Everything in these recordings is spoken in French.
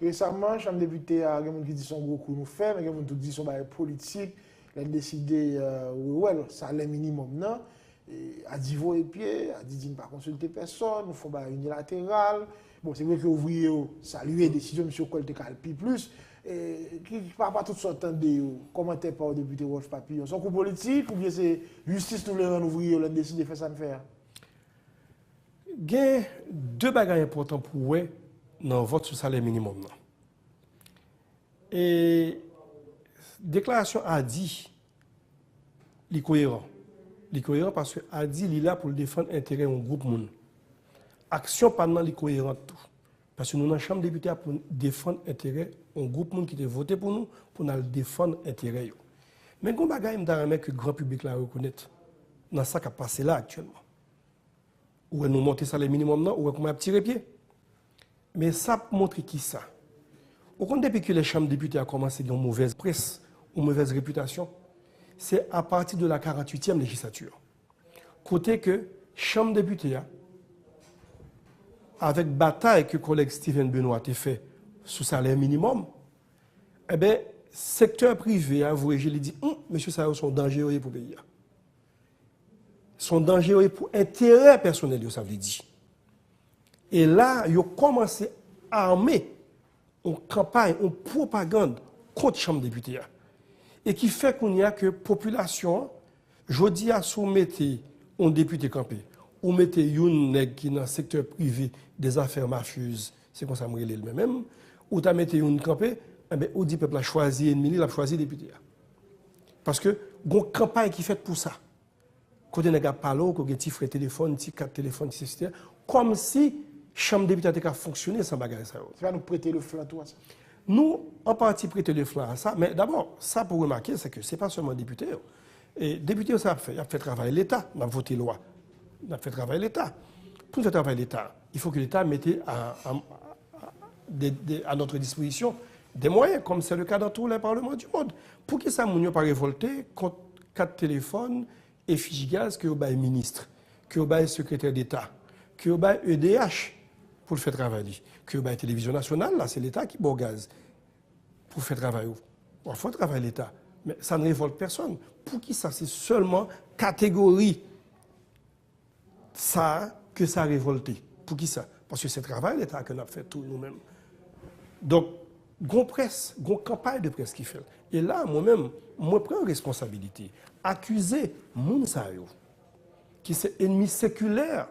Récemment, Chambre des députés a des gens qui disent son gros coup nous fait, mais il y a des gens qui disent son bail politique. Il a décidé, ouais, ça l'est minimum, non? A dit vos pieds, a dit ne pas consulter personne, nous faut bail unilatéral. Bon, c'est vrai que ouvrier saluer décision monsieur Colte Calpi plus. Qui pas tout s'entendre commentaire par le député Wolf Papillon. Son coup politique ou bien c'est justice nous les rend ouvrier, on a décidé de faire ça de faire. Il y a deux bagages importants pour vous dans votre salaire minimum. Et déclaration a dit, il est cohérent. Il est cohérent parce que a dit, il est là pour défendre l'intérêt d'un groupe. Action pendant les cohérente tout. Parce que nous, dans la Chambre des députés, pour défendre l'intérêt d'un groupe qui a voté pour nous défendre l'intérêt. Mais il y a un bagage que le grand public la reconnaît dans ce qui a passé là actuellement. Ou nous monter ça les minimum, ou qu'on a tiré pied. Mais ça montre qui ça. Au compte depuis que les chambres des députés ont commencé dans une mauvaise presse ou mauvaise réputation, c'est à partir de la 48e législature. Côté que chambre des députés, avec bataille que le collègue Steven Benoît a fait sous salaire minimum, eh bien, secteur privé, vous je lui dit, monsieur Sarro, sont dangereux pour le pays. Sont dangereux pour intérêt personnel, ça veut dire. Et là, ils ont commencé à armer une campagne, une propagande contre la Chambre des députés. Et qui fait qu'on y a que la population, je dis à soumettre un député campé, ou mettez une nègre qui est dans le secteur privé des affaires mafieuses, c'est comme ça que je le même, ou tu mettez une campé, eh bien, ou dit peuple a choisi ennemi, il a choisi député. Parce que il y a une campagne qui est faite pour ça. Quand on a parlé, quand on a un petit téléphone, un petit carte téléphone, etc. Comme si la Chambre des députés a fonctionné sans bagage. Ça va nous prêter le flanc, toi, ça? Nous, en partie, prêter le flanc à ça. Mais d'abord, ça pour remarquer, c'est que ce n'est pas seulement député. Et député, ça a fait travailler l'État. On a voté loi. On a fait travailler l'État. Pour faire travailler l'État, il faut que l'État mette à notre disposition des moyens, comme c'est le cas dans tous les parlements du monde. Pour que ça ne pas révolter contre 4 téléphones et Fijigaz, que vous êtes ministre, que vous êtes secrétaire d'État, que vous êtes EDH pour le faire travailler, que vous êtes télévision nationale, là c'est l'État qui boit gaz pour faire travailler. Il faut travailler l'État, mais ça ne révolte personne. Pour qui ça, c'est seulement catégorie ça que ça a révolté. Pour qui ça? Parce que c'est le travail l'État que nous avons fait tout nous-mêmes. Donc, gon presse, gon campagne de presse qui fait. Et là, moi-même, moi prends responsabilité. Accuser Mounsayo, qui c'est ennemi séculaire,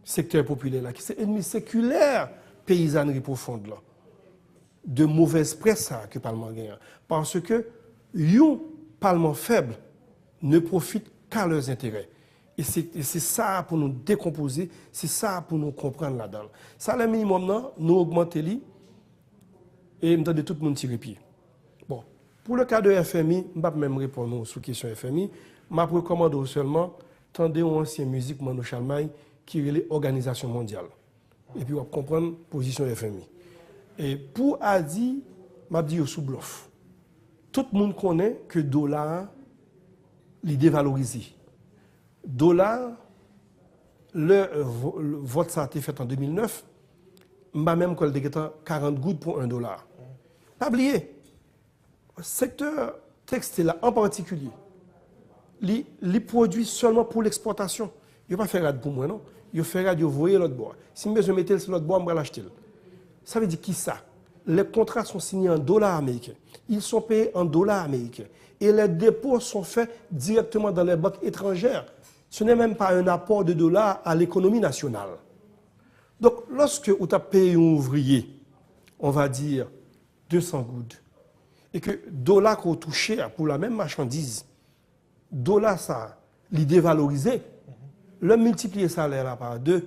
secteur populaire là, qui c'est ennemi séculaire, paysannerie profonde là, de mauvaise presse ça, que le Parlement gagne. Parce que, yon Parlement faible ne profite qu'à leurs intérêts. Et c'est ça pour nous décomposer, c'est ça pour nous comprendre là-dedans. Ça, le minimum, non, nous augmenter li, et nous de tout le monde tirer pied. Bon, pour le cas de FMI, je ne vais pas même répondre sur la question FMI, je recommande seulement, tendez une ancienne musique, Mano Chalmaï, qui est l'Organisation mondiale. Et puis, on va comprendre la position FMI. Et pour Adi, je dis sous bluff. Tout le monde connaît que le dollar est dévalorisé. Dollar, le vote ça a été fait en 2009, m'a même collecté 40 gouttes pour $1. Pas oublier, le secteur textile en particulier, les produits seulement pour l'exportation. Il ne va pas faire rad pour moi, non? Il va faire rad, il va voyer l'autre bois. Si je mets sur l'autre bois, je vais l'acheter. Ça veut dire qui ça? Les contrats sont signés en dollars américains. Ils sont payés en dollars américains. Et les dépôts sont faits directement dans les banques étrangères. Ce n'est même pas un apport de dollars à l'économie nationale. Donc, lorsque vous avez payé un ouvrier, on va dire 200 gouttes, et que dollar qu'on touche pour la même marchandise, dollar ça, il dévalorisé, le multiplier salaire là par 2, je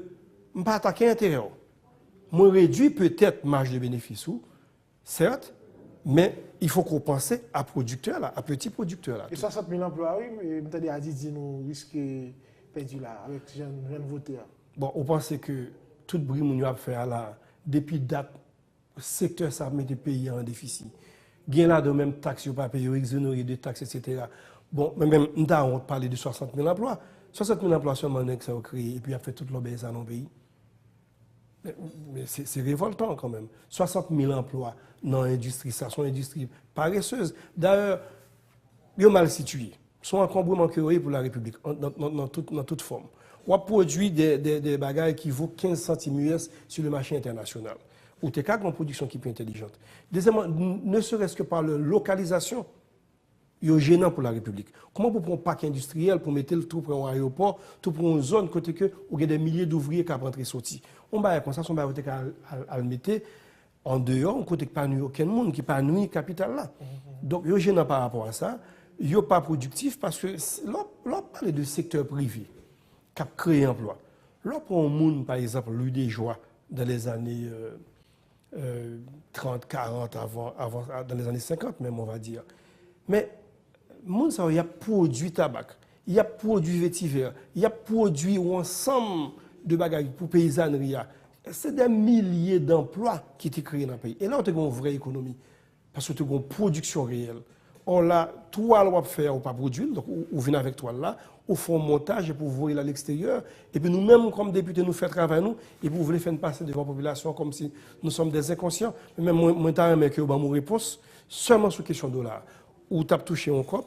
ne vais pas attaquer l'intérêt. Je réduis peut-être marge de bénéfice, certes, mais il faut qu'on pense à producteurs, là, à petits producteurs. Là, et 60 000 emplois, oui, mais peut-être à dit nous risquons de perdre là, avec ce jeune voteur. Bon, on pense que tout le bruit qu'on a fait là, depuis date, le secteur ça met des pays en déficit. Il y a là de même taxes, il n'y a pas payé, exonéré de taxes, etc. Bon, même on parle de 60 000 emplois. 60 000 emplois seulement que ça a créé, et puis il a fait toute l'obéissance dans le pays. Mais c'est révoltant quand même. 60 000 emplois dans l'industrie, ça sont industries paresseuses. D'ailleurs, ils sont mal situés. Ils sont encombrement curieux pour la République, dans toute forme. On produit des bagages qui vaut 15 centimes US sur le marché international. Ou t'es qu'à une production qui est plus intelligente. Deuxièmement, ne serait-ce que par la localisation, il est gênant pour la République. Comment vous prenez un parc industriel pour mettre le tout pour un aéroport, tout pour une zone côté que où il y a des milliers d'ouvriers qui rentrent et sortir. On va comme ça, on va le mettre en dehors, on côté pas nuit aucun monde qui pas nuit capitale là. Donc il est gênant par rapport à ça. Il n'est pas productif parce que l'on parle de secteur privé qui a créé emploi. Là pour un monde par exemple, lui des joies dans les années 30, 40 avant, dans les années 50 même on va dire. Mais monde ça il y a produit tabac, il y a produit vétiver, il y a produit un ensemble de bagages pour paysannerie. C'est des milliers d'emplois qui étaient créés dans le pays. Et là on a une vraie économie parce que tu as une production réelle. On l'a toile on va faire ou pas produire donc on vient avec toile là, on fait un montage pour voir à l'extérieur et puis nous-mêmes comme députés nous faisons travail nous et pour voulez faire passer devant la population comme si nous sommes des inconscients. Mais même moi t'as que mon réponse seulement sur question dollar. Ou tu as touché un cop,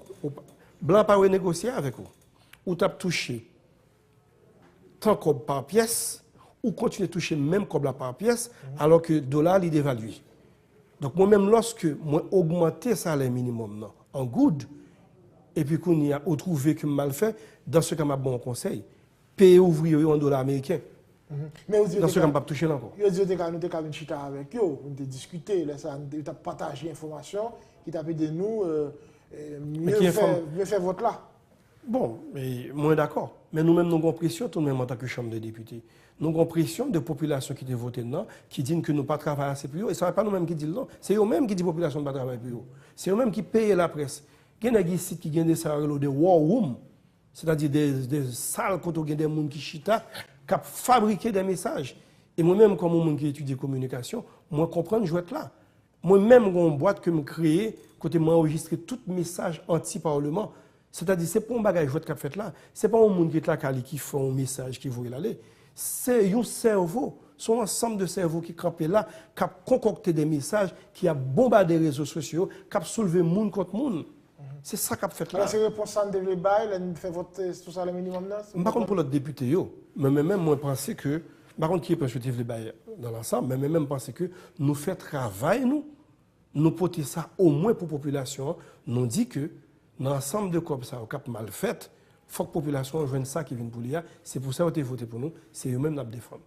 blanc pas renégocier avec vous. Ou tu as touché tant cob par pièce, ou continuer à toucher même cob là par pièce, alors que le dollar il dévalue. Donc moi-même, lorsque moi augmenté le salaire minimum non, en good, et puis qu'on y a trouvé que mal fait, dans ce cas, m'a bon conseil, payer ouvrier en dollars américains. Mais dans ce cas, je ne pas toucher encore. Vous avez dit que nous avons chita avec eux, on a discuté, nous avons partagé l'information qui t'a aidé nous mieux faire vote là. Bon, mais moi d'accord. Mais nous-mêmes, nous avons pression, tout de même en tant que Chambre des députés. Nous avons pression de population qui ont voté non, qui disent que nous ne pas travailler assez plus haut. Et ce n'est pas nous-mêmes qui disent non, c'est eux-mêmes qui disent que la population ne pas travailler plus haut. C'est eux-mêmes qui payent la presse. Il y a des sites qui ont des salariés de war room, c'est-à-dire des salles où il y a des gens qui chita, qui fabriquent des messages. Et moi-même, comme monde qui étudie communication, moi, je comprends jouer là. Moi-même, j'ai une boîte que je crée, côté moi enregistré tout message anti-parlement. C'est-à-dire, ce n'est pas un bagage qui est fait là. Ce n'est pas un monde qui est là qui fait un message qui veut aller. C'est un cerveau, c'est un ensemble de cerveaux qui campent là, qui a concocté des messages, qui a bombardé les réseaux sociaux, qui a soulevé monde contre monde. C'est ça qu'a fait là. C'est réponse à des bails, elle fait voter tout ça le minimum là. Par contre, pour le député, mais même moi, je pense que, par contre, qui est positif les bails dans l'ensemble, mais même pense que nous faisons travail, nous porter ça au moins pour la population, nous dit que dans l'ensemble de comme ça, au cap mal fait, il faut que la population joigne ça qui vient pour l'IA. C'est pour ça qu'on a voté pour nous, c'est eux-mêmes qui défendent.